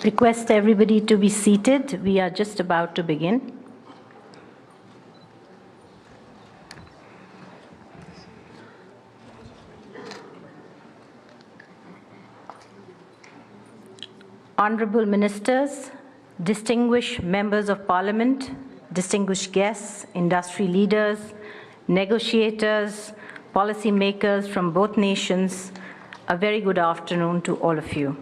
Request everybody to be seated. We are just about to begin. Honorable Ministers, distinguished members of Parliament, distinguished guests, industry leaders, negotiators, policymakers from both nations, a very good afternoon to all of you.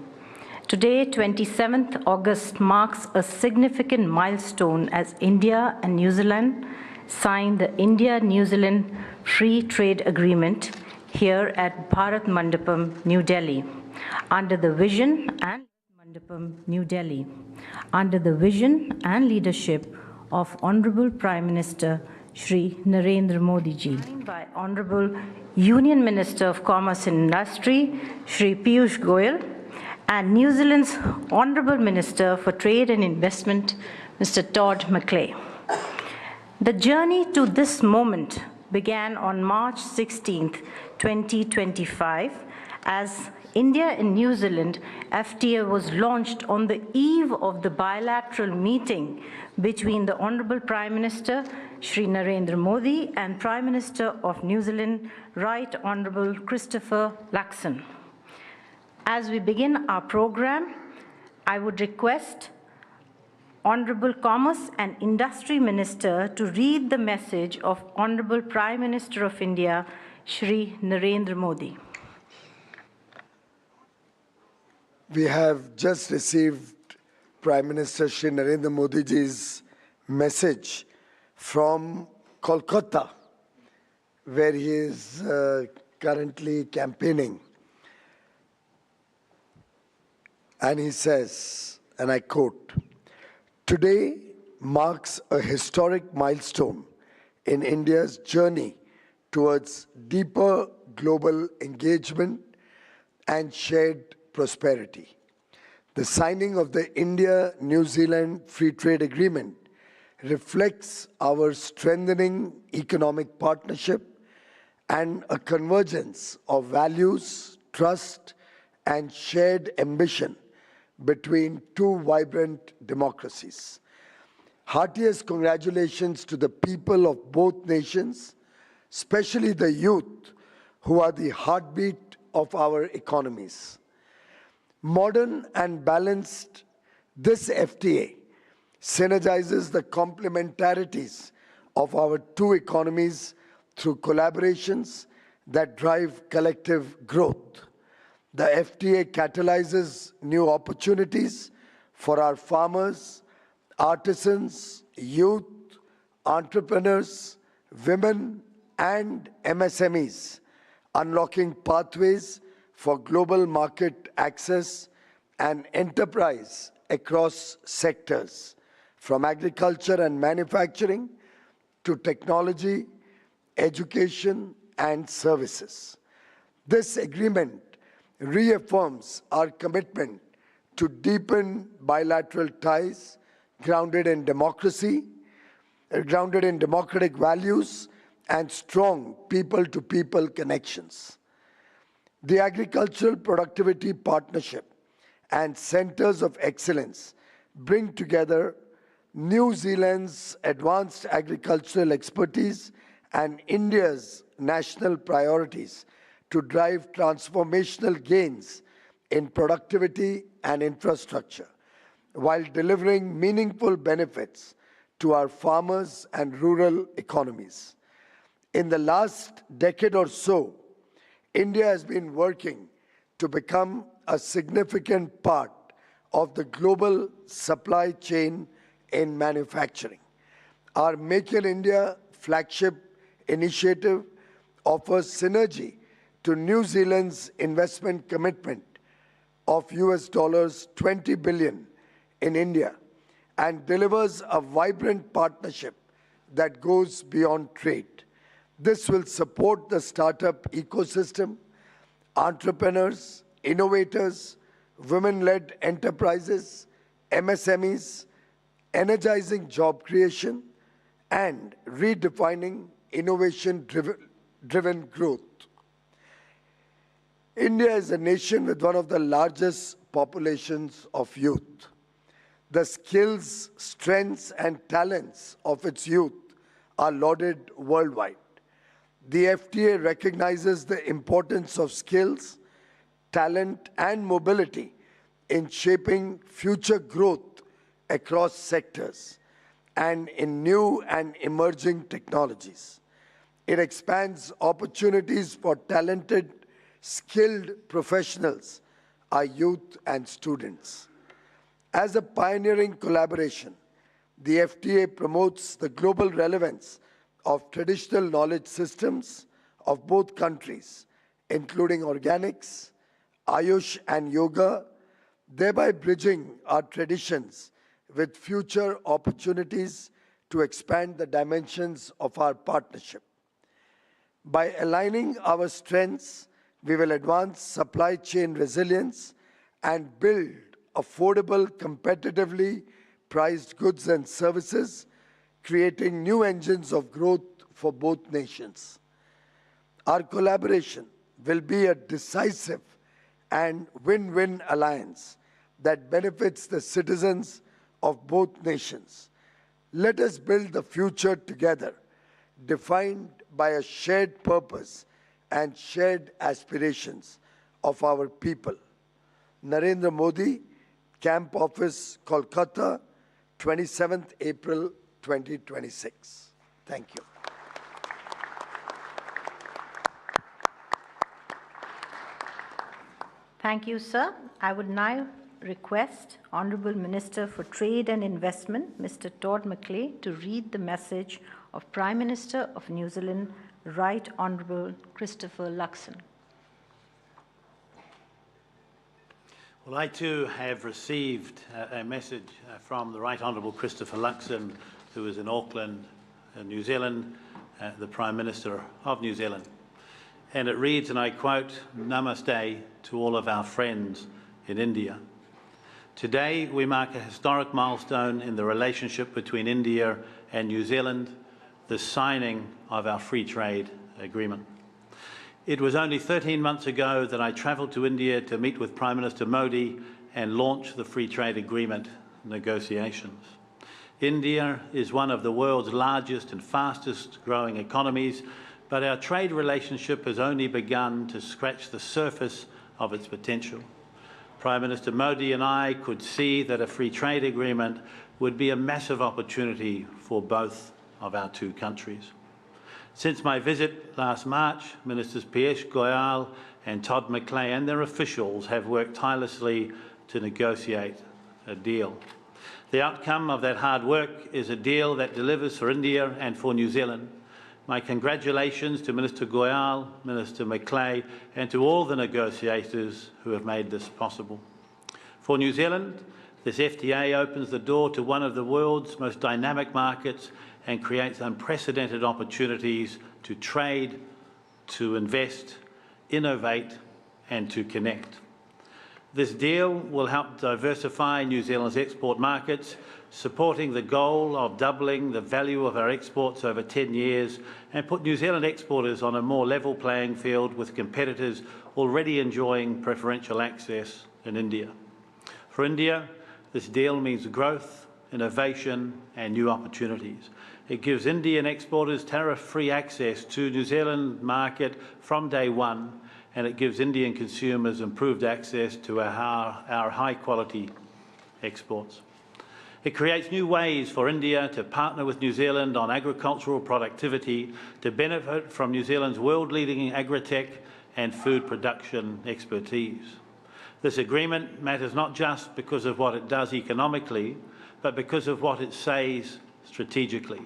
Today, 27th August, marks a significant milestone as India and New Zealand signed the India-New Zealand Free Trade Agreement here at Bharat Mandapam, New Delhi, under the vision and leadership of Honorable Prime Minister Shri Narendra Modi ji, by Honorable Union Minister of Commerce and Industry Shri Piyush Goyal, and New Zealand's Honourable Minister for Trade and Investment, Mr. Todd McClay. The journey to this moment began on March 16, 2025, as India and New Zealand FTA was launched on the eve of the bilateral meeting between the Honourable Prime Minister, Shri Narendra Modi, and Prime Minister of New Zealand, Right Honourable Christopher Luxon. As we begin our program, I would request Honorable Commerce and Industry Minister to read the message of Honorable Prime Minister of India, Shri Narendra Modi. We have just received Prime Minister Shri Narendra Modi ji's message from Kolkata, where he is currently campaigning. And he says, and I quote, "Today marks a historic milestone in India's journey towards deeper global engagement and shared prosperity. The signing of the India-New Zealand Free Trade Agreement reflects our strengthening economic partnership and a convergence of values, trust, and shared ambition between two vibrant democracies. Heartiest congratulations to the people of both nations, especially the youth, who are the heartbeat of our economies. Modern and balanced, this FTA synergizes the complementarities of our two economies through collaborations that drive collective growth. The FTA catalyzes new opportunities for our farmers, artisans, youth, entrepreneurs, women, and MSMEs, unlocking pathways for global market access and enterprise across sectors, from agriculture and manufacturing to technology, education, and services. This agreement reaffirms our commitment to deepen bilateral ties grounded in democracy, grounded in democratic values, and strong people-to-people connections. The Agricultural Productivity Partnership and Centers of Excellence bring together New Zealand's advanced agricultural expertise and India's national priorities to drive transformational gains in productivity and infrastructure, while delivering meaningful benefits to our farmers and rural economies. In the last decade or so, India has been working to become a significant part of the global supply chain in manufacturing. Our Make in India flagship initiative offers synergy to New Zealand's investment commitment of US $20 billion in India and delivers a vibrant partnership that goes beyond trade. This will support the startup ecosystem, entrepreneurs, innovators, women-led enterprises, MSMEs, energizing job creation, and redefining innovation-driven growth. India is a nation with one of the largest populations of youth. The skills, strengths, and talents of its youth are lauded worldwide. The FTA recognizes the importance of skills, talent, and mobility in shaping future growth across sectors and in new and emerging technologies. It expands opportunities for talented, skilled professionals, our youth and students. As a pioneering collaboration, the FTA promotes the global relevance of traditional knowledge systems of both countries, including organics, Ayush and yoga, thereby bridging our traditions with future opportunities to expand the dimensions of our partnership. By aligning our strengths, we will advance supply chain resilience and build affordable, competitively priced goods and services, creating new engines of growth for both nations. Our collaboration will be a decisive and win-win alliance that benefits the citizens of both nations. Let us build the future together, defined by a shared purpose and shared aspirations of our people. Narendra Modi, Camp Office, Kolkata, 27th April 2026. Thank you. Thank you, sir. I would now request Honourable Minister for Trade and Investment, Mr. Todd McClay, to read the message of Prime Minister of New Zealand, Right Honourable Christopher Luxon. Well, I too have received a message from the Right Honourable Christopher Luxon, who is in Auckland, New Zealand, the Prime Minister of New Zealand. And it reads, and I quote, "Namaste to all of our friends in India. Today we mark a historic milestone in the relationship between India and New Zealand, the signing of our free trade agreement. It was only 13 months ago that I travelled to India to meet with Prime Minister Modi and launch the free trade agreement negotiations. India is one of the world's largest and fastest growing economies, but our trade relationship has only begun to scratch the surface of its potential. Prime Minister Modi and I could see that a free trade agreement would be a massive opportunity for both of our two countries. Since my visit last March, Ministers Piyush Goyal and Todd McClay and their officials have worked tirelessly to negotiate a deal. The outcome of that hard work is a deal that delivers for India and for New Zealand. My congratulations to Minister Goyal, Minister McClay, and to all the negotiators who have made this possible. For New Zealand, this FTA opens the door to one of the world's most dynamic markets and creates unprecedented opportunities to trade, to invest, innovate, and to connect. This deal will help diversify New Zealand's export markets, supporting the goal of doubling the value of our exports over 10 years and put New Zealand exporters on a more level playing field with competitors already enjoying preferential access in India. For India, this deal means growth, innovation, and new opportunities. It gives Indian exporters tariff-free access to New Zealand market from day one, and it gives Indian consumers improved access to our high-quality exports. It creates new ways for India to partner with New Zealand on agricultural productivity to benefit from New Zealand's world-leading agri-tech and food production expertise. This agreement matters not just because of what it does economically, but because of what it says strategically.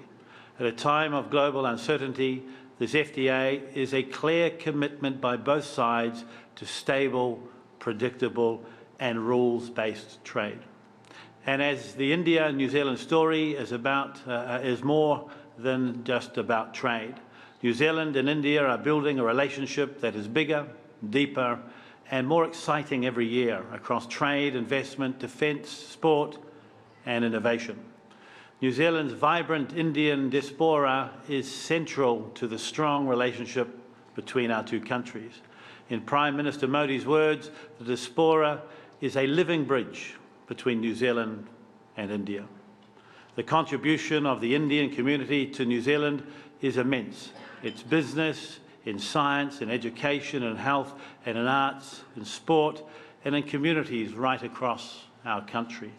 At a time of global uncertainty, this FTA is a clear commitment by both sides to stable, predictable, and rules-based trade. And as the India-New Zealand story is more than just about trade. New Zealand and India are building a relationship that is bigger, deeper, and more exciting every year across trade, investment, defence, sport and innovation. New Zealand's vibrant Indian diaspora is central to the strong relationship between our two countries. In Prime Minister Modi's words, the diaspora is a living bridge between New Zealand and India. The contribution of the Indian community to New Zealand is immense. Its business, in science, in education, in health, and in arts, in sport, and in communities right across our country.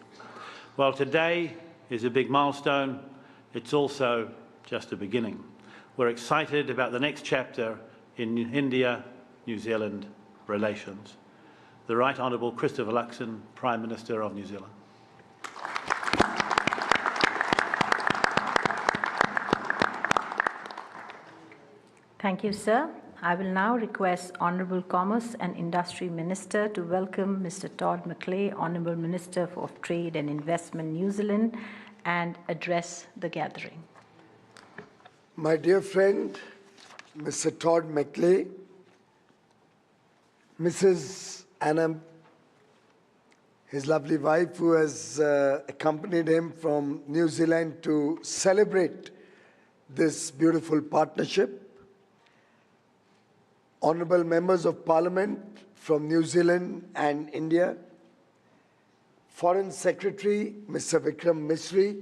While today is a big milestone, it's also just a beginning. We're excited about the next chapter in India-New Zealand relations. The Right Honourable Christopher Luxon, Prime Minister of New Zealand. Thank you, sir. I will now request Honourable Commerce and Industry Minister to welcome Mr. Todd McLay, Honourable Minister of Trade and Investment, New Zealand, and address the gathering. My dear friend, Mr. Todd McLay, Mrs. Anna, his lovely wife, who has accompanied him from New Zealand to celebrate this beautiful partnership. Honourable members of Parliament from New Zealand and India, Foreign Secretary Mr. Vikram Misri,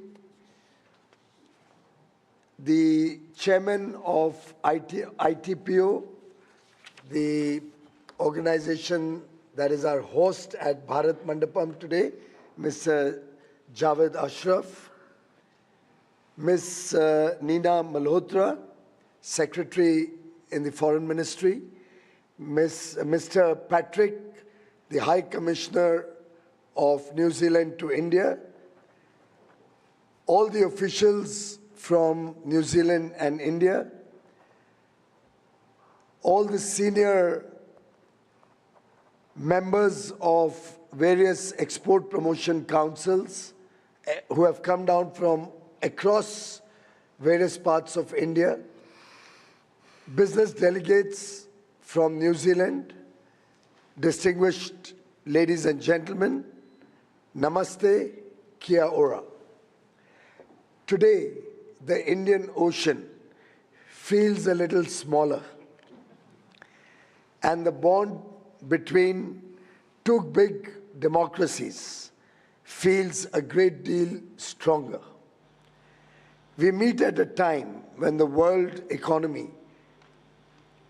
the Chairman of ITPO, the organization that is our host at Bharat Mandapam today, Mr. Javed Ashraf, Ms. Nina Malhotra, Secretary in the Foreign Ministry, Mr. Patrick, the High Commissioner of New Zealand to India, all the officials from New Zealand and India, all the senior members of various export promotion councils who have come down from across various parts of India, business delegates from New Zealand, distinguished ladies and gentlemen, Namaste, Kia ora. Today, the Indian Ocean feels a little smaller, and the bond between two big democracies feels a great deal stronger. We meet at a time when the world economy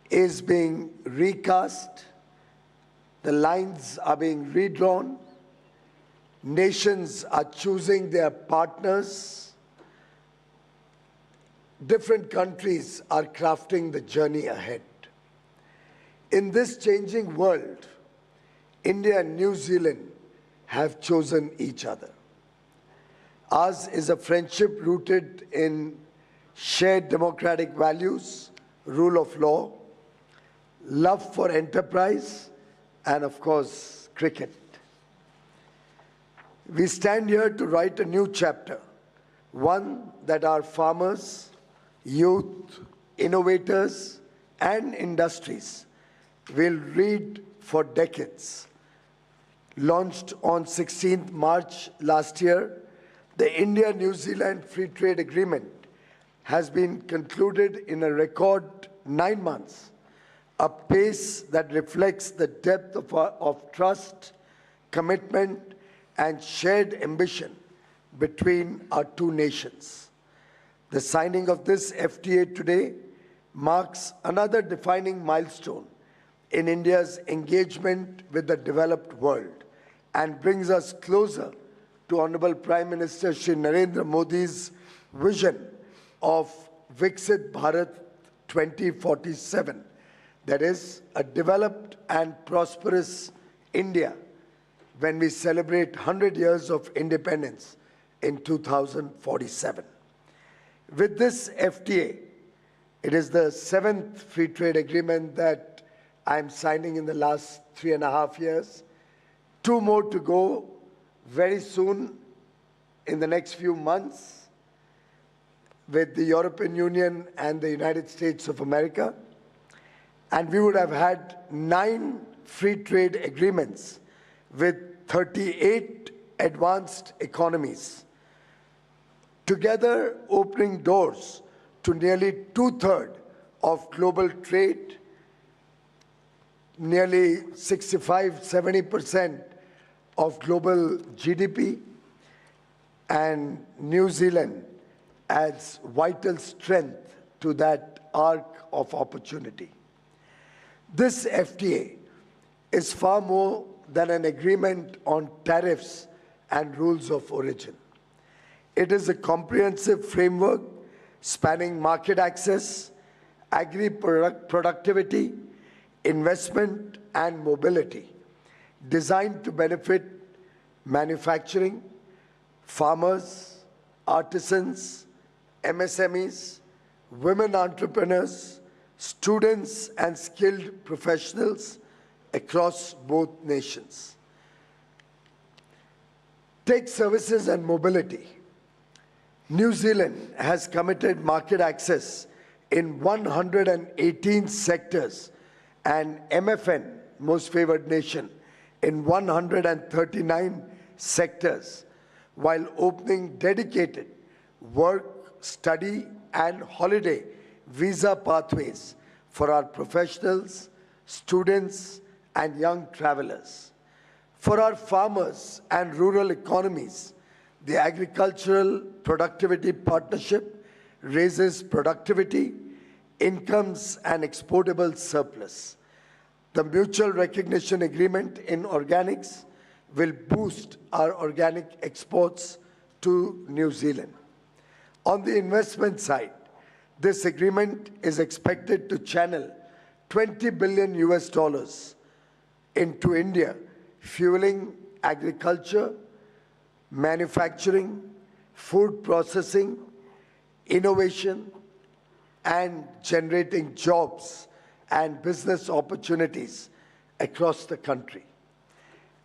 is being recast, the lines are being redrawn, nations are choosing their partners, different countries are crafting the journey ahead. In this changing world, India and New Zealand have chosen each other. Ours is a friendship rooted in shared democratic values, rule of law, love for enterprise, and of course, cricket. We stand here to write a new chapter, one that our farmers, youth, innovators, and industries will read for decades. Launched on 16th March last year, the India-New Zealand Free Trade Agreement has been concluded in a record 9 months, a pace that reflects the depth of trust, commitment, and shared ambition between our two nations. The signing of this FTA today marks another defining milestone in India's engagement with the developed world and brings us closer to Honorable Prime Minister Shri Narendra Modi's vision of Viksit Bharat 2047, that is, a developed and prosperous India when we celebrate 100 years of independence in 2047. With this FTA, it is the 7th free trade agreement that I'm signing in the last 3.5 years. 2 more to go very soon in the next few months with the European Union and the United States of America. And we would have had 9 free trade agreements with 38 advanced economies, together opening doors to nearly 2/3 of global trade, nearly 65–70% of global GDP, and New Zealand adds vital strength to that arc of opportunity. This FTA is far more than an agreement on tariffs and rules of origin. It is a comprehensive framework spanning market access, agri-productivity, investment, and mobility, designed to benefit manufacturing, farmers, artisans, MSMEs, women entrepreneurs, students, and skilled professionals across both nations. Take services and mobility. New Zealand has committed market access in 118 sectors and MFN, most favored nation, in 139 sectors, while opening dedicated work, study, and holiday visa pathways for our professionals, students, and young travelers. For our farmers and rural economies, the Agricultural Productivity Partnership raises productivity, incomes, and exportable surplus. The Mutual Recognition Agreement in Organics will boost our organic exports to New Zealand. On the investment side, this agreement is expected to channel $20 billion into India, fueling agriculture, manufacturing, food processing, innovation, and generating jobs and business opportunities across the country.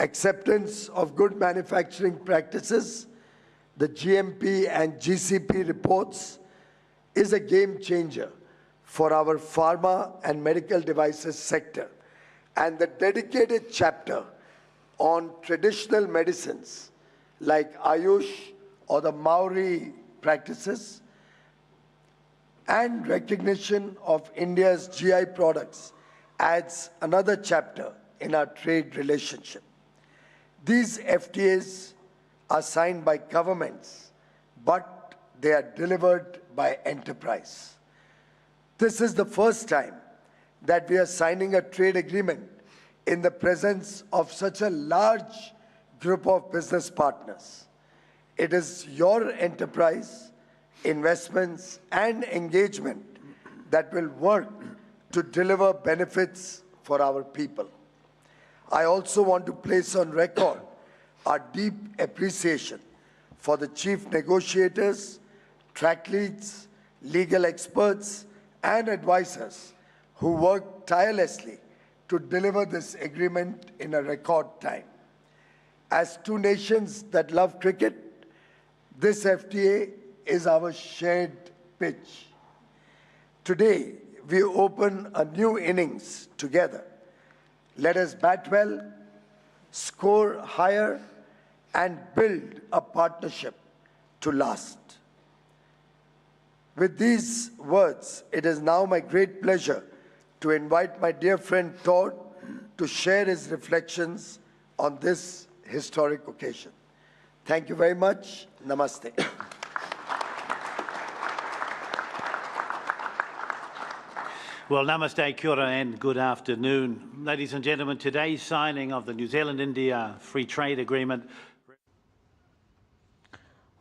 Acceptance of good manufacturing practices, the GMP and GCP reports, is a game changer for our pharma and medical devices sector, and the dedicated chapter on traditional medicines like Ayush or the Maori practices, and recognition of India's GI products adds another chapter in our trade relationship. These FTAs are signed by governments, but they are delivered by enterprise. This is the first time that we are signing a trade agreement in the presence of such a large group of business partners. It is your enterprise, investments, and engagement that will work to deliver benefits for our people. I also want to place on record our deep appreciation for the chief negotiators, track leads, legal experts, and advisors who worked tirelessly to deliver this agreement in a record time. As two nations that love cricket, this FTA is our shared pitch. Today, we open a new innings together. Let us bat well, score higher, and build a partnership to last. With these words, it is now my great pleasure to invite my dear friend Todd to share his reflections on this historic occasion. Thank you very much. Namaste. Well, namaste, kia ora, and good afternoon. Ladies and gentlemen, today's signing of the New Zealand-India Free Trade Agreement.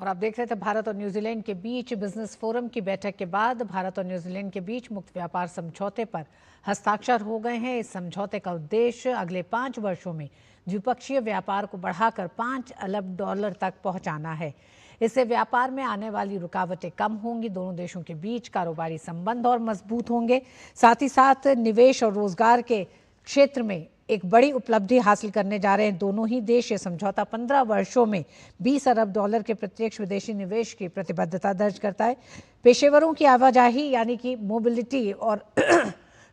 और आप देख रहे थे भारत और New Zealand के बीच business forum की बैठक के बाद भारत और न्यूजीलैंड के बीच मुक्त व्यापार समझौते पर हस्ताक्षर हो गए हैं। इस समझौते का उद्देश्य अगले 5 वर्षों में द्विपक्षीय व्यापार को बढ़ाकर $5 अरब तक पहुंचाना है। इससे व्यापार में आने वाली रुकावटें कम होंगी, दोनों देशों के बीच कारोबारी संबंध और मजबूत होंगे, साथ ही साथ निवेश और रोजगार के क्षेत्र में एक बड़ी उपलब्धि हासिल करने जा रहे हैं दोनों ही देश। ये समझौता 15 वर्षों में $20 अरब के प्रत्यक्ष विदेशी निवेश की प्रतिबद्धता दर्ज करता है। पेशेवरों की आवाजाही यानी कि मोबिलिटी और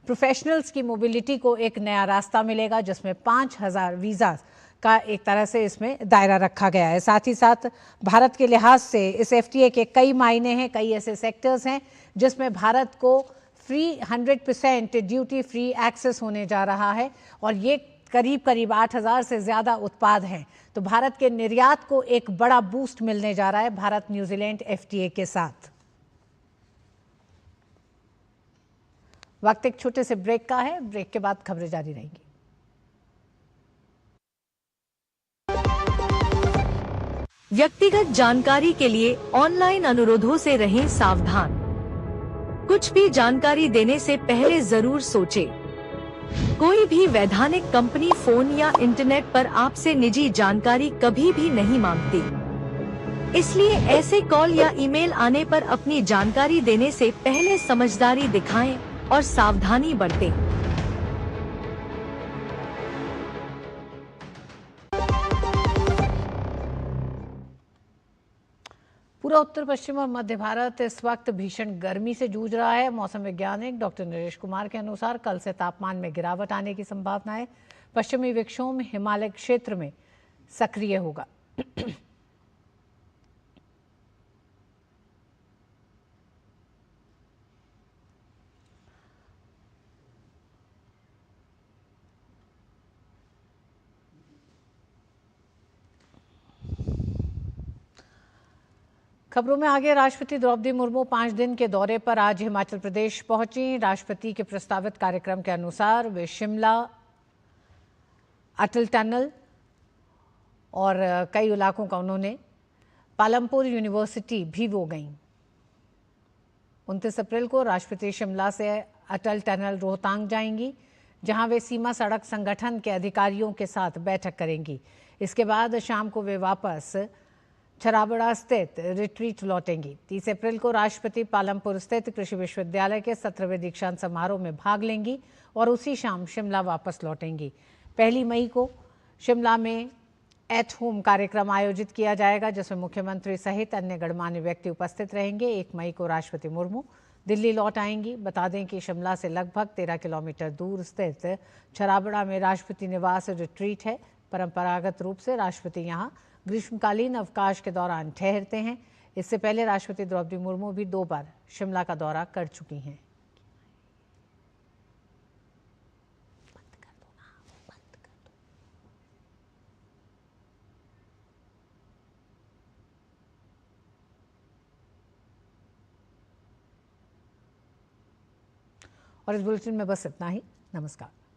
प्रोफेशनल्स की मोबिलिटी को एक नया रास्ता मिलेगा, जिसमें 5,000 वीज़ा का एक तरह से इसमें दायरा रखा गया है। साथ ही साथ भारत के लिहाज से इस FTA के कई मायने हैं, कई ऐसे सेक्टर्स हैं जिसमें भारत को फ्री 100% ड्यूटी फ्री एक्सेस होने जा रहा है, और ये करीब करीब 8,000 से ज़्यादा उत्पाद हैं। तो भारत के निर्यात को एक बड़ा बूस्ट मिलने जा रहा है भारत न्यूजीलैंड FTA के साथ। वक्त एक छोटे से ब्रेक का है, ब्रेक के बाद खबरें जारी रहेंगी। व्यक्तिगत जानकारी के लिए ऑनलाइन अनुरोधों से रहें सावधान। कुछ भी जानकारी देने से पहले जरूर सोचें। कोई भी वैधानिक कंपनी फोन या इंटरनेट पर आपसे निजी जानकारी कभी भी नहीं मांगती। इसलिए ऐसे कॉल या ईमेल आने पर अपनी जानकारी देने से पहले समझदारी दिखाएं और सावधानी बरतें। पूरा उत्तर पश्चिम और मध्य भारत इस वक्त भीषण गर्मी से जूझ रहा है। मौसम वैज्ञानिक डॉक्टर नरेश कुमार के अनुसार कल से तापमान में गिरावट आने की संभावना है। पश्चिमी विक्षोभ हिमालय क्षेत्र में सक्रिय होगा। खबरों में आगे, राष्ट्रपति द्रौपदी मुर्मू 5 दिन के दौरे पर आज हिमाचल प्रदेश पहुंची। राष्ट्रपति के प्रस्तावित कार्यक्रम के अनुसार वे शिमला, अटल टनल और कई इलाकों का उन्होंने पालमपुर यूनिवर्सिटी भी वो गईं। 29 अप्रैल को राष्ट्रपति शिमला से अटल टनल रोहतांग जाएंगी, जहां वे सीमा सड़क संगठन के अधिकारियों के साथ बैठक करेंगी। इसके बाद शाम को वे वापस छराबड़ा स्थित रिट्रीट लौटेंगी। 30 अप्रैल को राष्ट्रपति पालमपुर स्थित कृषि विश्वविद्यालय के 17वें दीक्षांत समारोह में भाग लेंगी और उसी शाम शिमला वापस लौटेंगी। 1 मई को शिमला में एट होम कार्यक्रम आयोजित किया जाएगा, जिसमें मुख्यमंत्री सहित अन्य गणमान्य व्यक्ति उपस्थित रहेंगे। 1 मई को राष्ट्रपति मुर्मू दिल्ली लौट आएंगी। बता दें कि शिमला से लगभग 13 किलोमीटर दूर स्थित छराबड़ा में राष्ट्रपति निवास रिट्रीट है। परंपरागत रूप से राष्ट्रपति यहाँ ग्रीष्मकालीन अवकाश के दौरान ठहरते हैं। इससे पहले राष्ट्रपति द्रौपदी मुर्मू भी 2 बार शिमला का दौरा कर चुकी हैं। और इस बुलेटिन में बस इतना ही। नमस्कार।